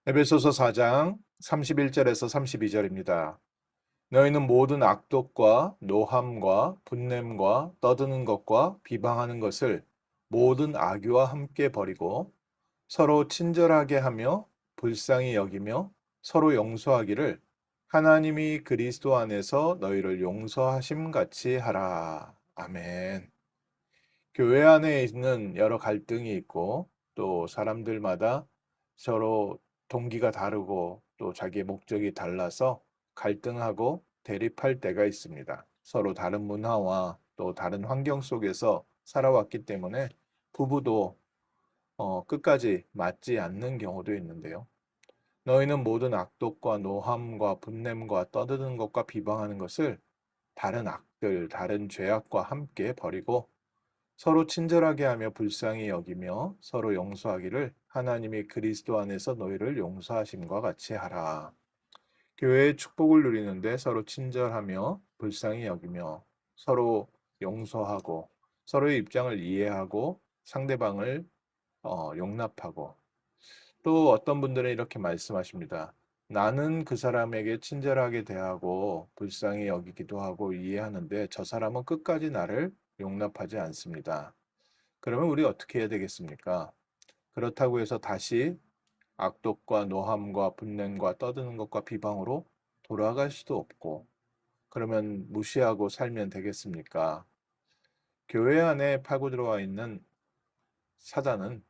에베소서 4장 31절에서 32절입니다. 너희는 모든 악독과 노함과 분냄과 떠드는 것과 비방하는 것을 모든 악의와 함께 버리고 서로 친절하게 하며 불쌍히 여기며 서로 용서하기를 하나님이 그리스도 안에서 너희를 용서하심 같이 하라. 아멘. 교회 안에 있는 여러 갈등이 있고 또 사람들마다 서로 동기가 다르고 또 자기의 목적이 달라서 갈등하고 대립할 때가 있습니다. 서로 다른 문화와 또 다른 환경 속에서 살아왔기 때문에 부부도 끝까지 맞지 않는 경우도 있는데요. 너희는 모든 악독과 노함과 분냄과 떠드는 것과 비방하는 것을 다른 악들, 다른 죄악과 함께 버리고 서로 친절하게 하며 불쌍히 여기며 서로 용서하기를 하나님이 그리스도 안에서 너희를 용서하심과 같이 하라. 교회의 축복을 누리는데 서로 친절하며 불쌍히 여기며 서로 용서하고 서로의 입장을 이해하고 상대방을 용납하고 또 어떤 분들은 이렇게 말씀하십니다. 나는 그 사람에게 친절하게 대하고 불쌍히 여기기도 하고 이해하는데 저 사람은 끝까지 나를 용납하지 않습니다. 그러면 우리 어떻게 해야 되겠습니까? 그렇다고 해서 다시 악독과 노함과 분냄과 떠드는 것과 비방으로 돌아갈 수도 없고, 그러면 무시하고 살면 되겠습니까? 교회 안에 파고 들어와 있는 사단은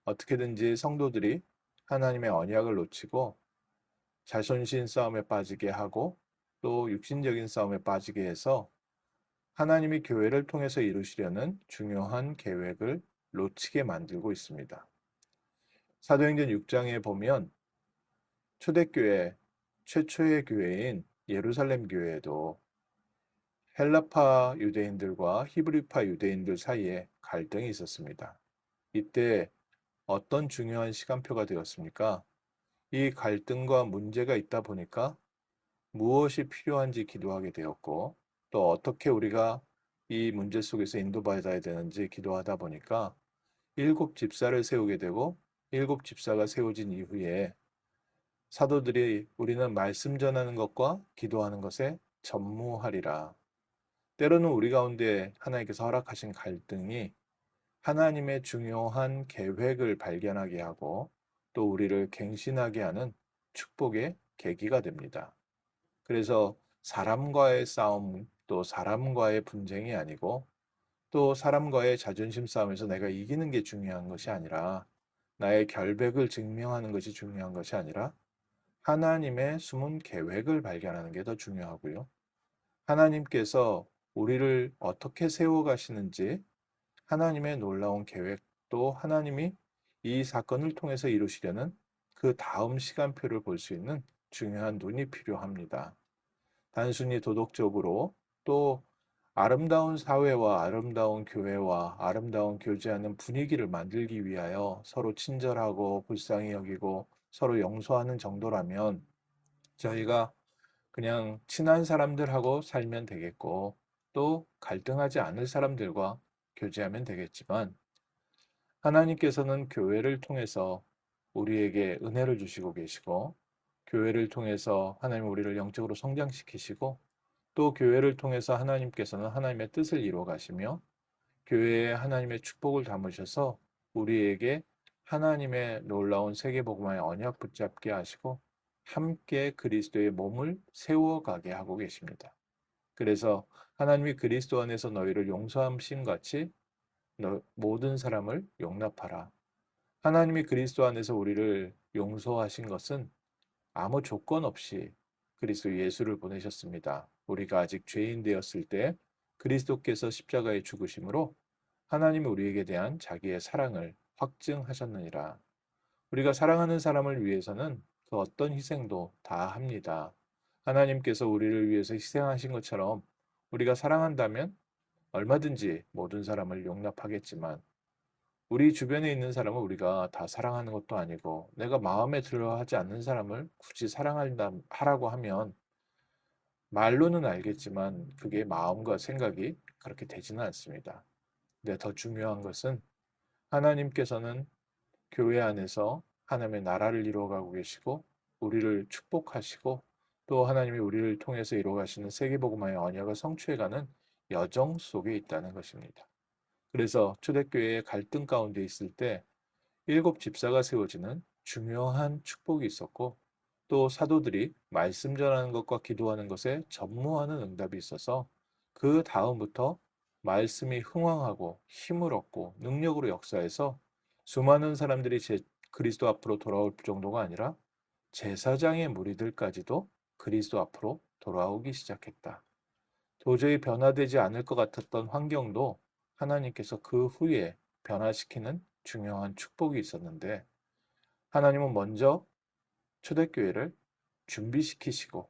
어떻게든지 성도들이 하나님의 언약을 놓치고 자존심 싸움에 빠지게 하고 또 육신적인 싸움에 빠지게 해서 하나님이 교회를 통해서 이루시려는 중요한 계획을 놓치게 만들고 있습니다. 사도행전 6장에 보면 초대교회 최초의 교회인 예루살렘 교회에도 헬라파 유대인들과 히브리파 유대인들 사이에 갈등이 있었습니다. 이때 어떤 중요한 시간표가 되었습니까? 이 갈등과 문제가 있다 보니까 무엇이 필요한지 기도하게 되었고 또 어떻게 우리가 이 문제 속에서 인도받아야 되는지 기도하다 보니까 일곱 집사를 세우게 되고 일곱 집사가 세워진 이후에 사도들이 우리는 말씀 전하는 것과 기도하는 것에 전무하리라. 때로는 우리 가운데 하나님께서 허락하신 갈등이 하나님의 중요한 계획을 발견하게 하고 또 우리를 갱신하게 하는 축복의 계기가 됩니다. 그래서 사람과의 싸움, 또 사람과의 분쟁이 아니고 또 사람과의 자존심 싸움에서 내가 이기는 게 중요한 것이 아니라 나의 결백을 증명하는 것이 중요한 것이 아니라 하나님의 숨은 계획을 발견하는 게 더 중요하고요. 하나님께서 우리를 어떻게 세워가시는지 하나님의 놀라운 계획도 하나님이 이 사건을 통해서 이루시려는 그 다음 시간표를 볼 수 있는 중요한 눈이 필요합니다. 단순히 도덕적으로 또 아름다운 사회와 아름다운 교회와 아름다운 교제하는 분위기를 만들기 위하여 서로 친절하고 불쌍히 여기고 서로 용서하는 정도라면 저희가 그냥 친한 사람들하고 살면 되겠고 또 갈등하지 않을 사람들과 교제하면 되겠지만 하나님께서는 교회를 통해서 우리에게 은혜를 주시고 계시고 교회를 통해서 하나님 우리를 영적으로 성장시키시고 또 교회를 통해서 하나님께서는 하나님의 뜻을 이루어 가시며 교회에 하나님의 축복을 담으셔서 우리에게 하나님의 놀라운 세계복음화의 언약 붙잡게 하시고 함께 그리스도의 몸을 세워가게 하고 계십니다. 그래서 하나님이 그리스도 안에서 너희를 용서함신 같이 모든 사람을 용납하라. 하나님이 그리스도 안에서 우리를 용서하신 것은 아무 조건 없이 그리스도 예수를 보내셨습니다. 우리가 아직 죄인 되었을 때 그리스도께서 십자가에 죽으심으로 하나님이 우리에게 대한 자기의 사랑을 확증하셨느니라. 우리가 사랑하는 사람을 위해서는 그 어떤 희생도 다 합니다. 하나님께서 우리를 위해서 희생하신 것처럼 우리가 사랑한다면 얼마든지 모든 사람을 용납하겠지만 우리 주변에 있는 사람을 우리가 다 사랑하는 것도 아니고 내가 마음에 들어 하지 않는 사람을 굳이 사랑한다 하라고 하면 말로는 알겠지만 그게 마음과 생각이 그렇게 되지는 않습니다. 근데 더 중요한 것은 하나님께서는 교회 안에서 하나님의 나라를 이루어가고 계시고 우리를 축복하시고 또 하나님이 우리를 통해서 이루어가시는 세계복음화의 언약을 성취해가는 여정 속에 있다는 것입니다. 그래서 초대교회의 갈등 가운데 있을 때 일곱 집사가 세워지는 중요한 축복이 있었고 또 사도들이 말씀 전하는 것과 기도하는 것에 전무하는 응답이 있어서 그 다음부터 말씀이 흥왕하고 힘을 얻고 능력으로 역사해서 수많은 사람들이 그리스도 앞으로 돌아올 정도가 아니라 제사장의 무리들까지도 그리스도 앞으로 돌아오기 시작했다. 도저히 변화되지 않을 것 같았던 환경도 하나님께서 그 후에 변화시키는 중요한 축복이 있었는데 하나님은 먼저 초대교회를 준비시키시고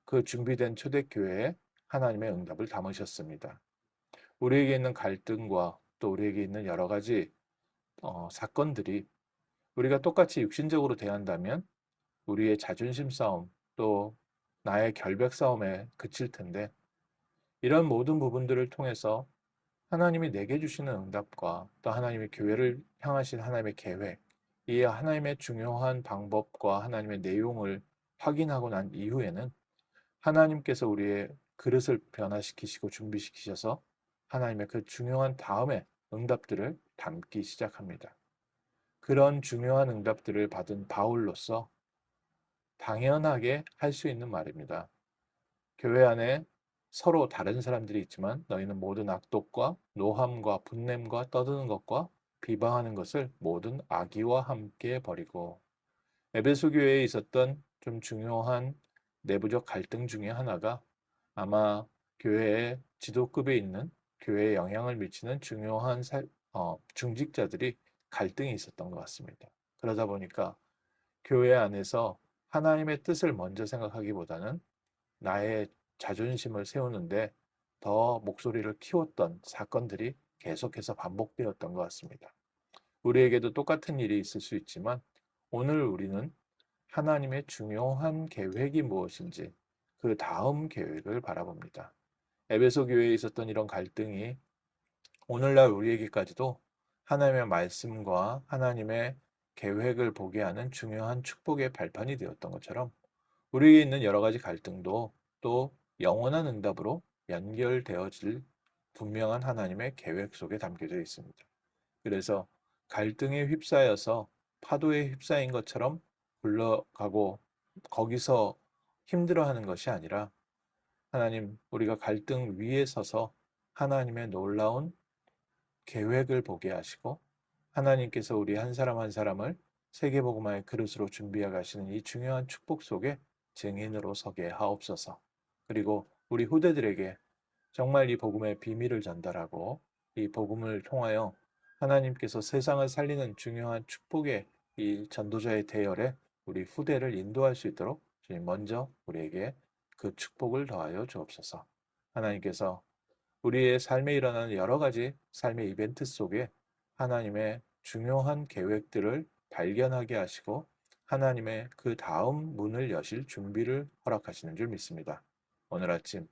그 준비된 초대교회에 하나님의 응답을 담으셨습니다. 우리에게 있는 갈등과 또 우리에게 있는 여러 가지 사건들이 우리가 똑같이 육신적으로 대한다면 우리의 자존심 싸움 또 나의 결백 싸움에 그칠 텐데 이런 모든 부분들을 통해서 하나님이 내게 주시는 응답과 또 하나님의 교회를 향하신 하나님의 계획, 이 하나님의 중요한 방법과 하나님의 내용을 확인하고 난 이후에는 하나님께서 우리의 그릇을 변화시키시고 준비시키셔서 하나님의 그 중요한 다음에 응답들을 담기 시작합니다. 그런 중요한 응답들을 받은 바울로서 당연하게 할 수 있는 말입니다. 교회 안에 서로 다른 사람들이 있지만 너희는 모든 악독과 노함과 분냄과 떠드는 것과 비방하는 것을 모든 악의와 함께 버리고 에베소 교회에 있었던 좀 중요한 내부적 갈등 중에 하나가 아마 교회의 지도급에 있는 교회에 영향을 미치는 중요한 중직자들이 갈등이 있었던 것 같습니다. 그러다 보니까 교회 안에서 하나님의 뜻을 먼저 생각하기보다는 나의 자존심을 세우는데 더 목소리를 키웠던 사건들이 계속해서 반복되었던 것 같습니다. 우리에게도 똑같은 일이 있을 수 있지만 오늘 우리는 하나님의 중요한 계획이 무엇인지 그 다음 계획을 바라봅니다. 에베소 교회에 있었던 이런 갈등이 오늘날 우리에게까지도 하나님의 말씀과 하나님의 계획을 보게 하는 중요한 축복의 발판이 되었던 것처럼 우리에게 있는 여러 가지 갈등도 또 영원한 응답으로 연결되어질 분명한 하나님의 계획 속에 담겨져 있습니다. 그래서 갈등에 휩싸여서 파도에 휩싸인 것처럼 굴러가고 거기서 힘들어하는 것이 아니라 하나님, 우리가 갈등 위에 서서 하나님의 놀라운 계획을 보게 하시고 하나님께서 우리 한 사람 한 사람을 세계복음화의 그릇으로 준비해 가시는 이 중요한 축복 속에 증인으로 서게 하옵소서. 그리고 우리 후대들에게 정말 이 복음의 비밀을 전달하고 이 복음을 통하여 하나님께서 세상을 살리는 중요한 축복의 이 전도자의 대열에 우리 후대를 인도할 수 있도록 주님 먼저 우리에게 그 축복을 더하여 주옵소서. 하나님께서 우리의 삶에 일어나는 여러 가지 삶의 이벤트 속에 하나님의 중요한 계획들을 발견하게 하시고 하나님의 그 다음 문을 여실 준비를 허락하시는 줄 믿습니다. 오늘 아침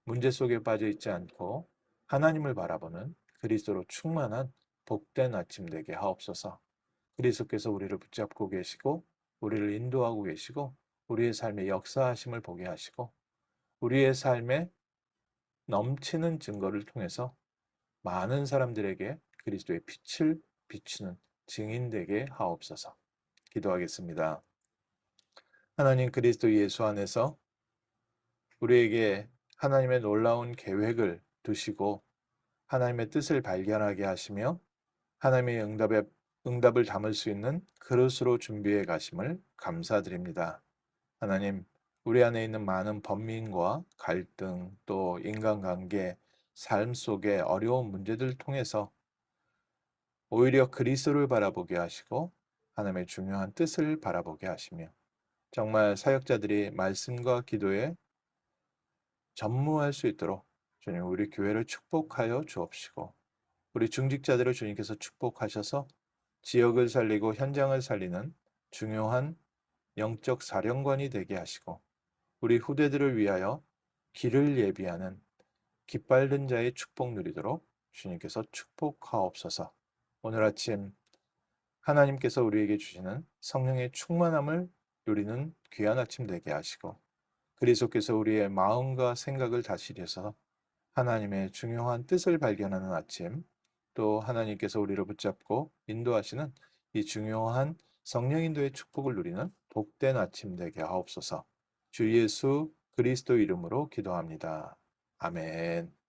문제 속에 빠져 있지 않고 하나님을 바라보는 그리스도로 충만한 복된 아침 되게 하옵소서. 그리스도께서 우리를 붙잡고 계시고 우리를 인도하고 계시고 우리의 삶의 역사하심을 보게 하시고 우리의 삶에 넘치는 증거를 통해서 많은 사람들에게 그리스도의 빛을 비추는 증인되게 하옵소서. 기도하겠습니다. 하나님 그리스도 예수 안에서 우리에게 하나님의 놀라운 계획을 두시고 하나님의 뜻을 발견하게 하시며 하나님의 응답을 담을 수 있는 그릇으로 준비해 가심을 감사드립니다. 하나님, 우리 안에 있는 많은 번민과 갈등, 또 인간관계, 삶 속의 어려운 문제들 통해서 오히려 그리스도를 바라보게 하시고 하나님의 중요한 뜻을 바라보게 하시며 정말 사역자들이 말씀과 기도에 전무할 수 있도록 주님 우리 교회를 축복하여 주옵시고 우리 중직자들을 주님께서 축복하셔서 지역을 살리고 현장을 살리는 중요한 영적 사령관이 되게 하시고 우리 후대들을 위하여 길을 예비하는 깃발든 자의 축복 누리도록 주님께서 축복하옵소서. 오늘 아침 하나님께서 우리에게 주시는 성령의 충만함을 누리는 귀한 아침 되게 하시고 그리스도께서 우리의 마음과 생각을 다스려서 하나님의 중요한 뜻을 발견하는 아침, 또 하나님께서 우리를 붙잡고 인도하시는 이 중요한 성령 인도의 축복을 누리는 복된 아침 되게 하옵소서. 주 예수 그리스도 이름으로 기도합니다. 아멘.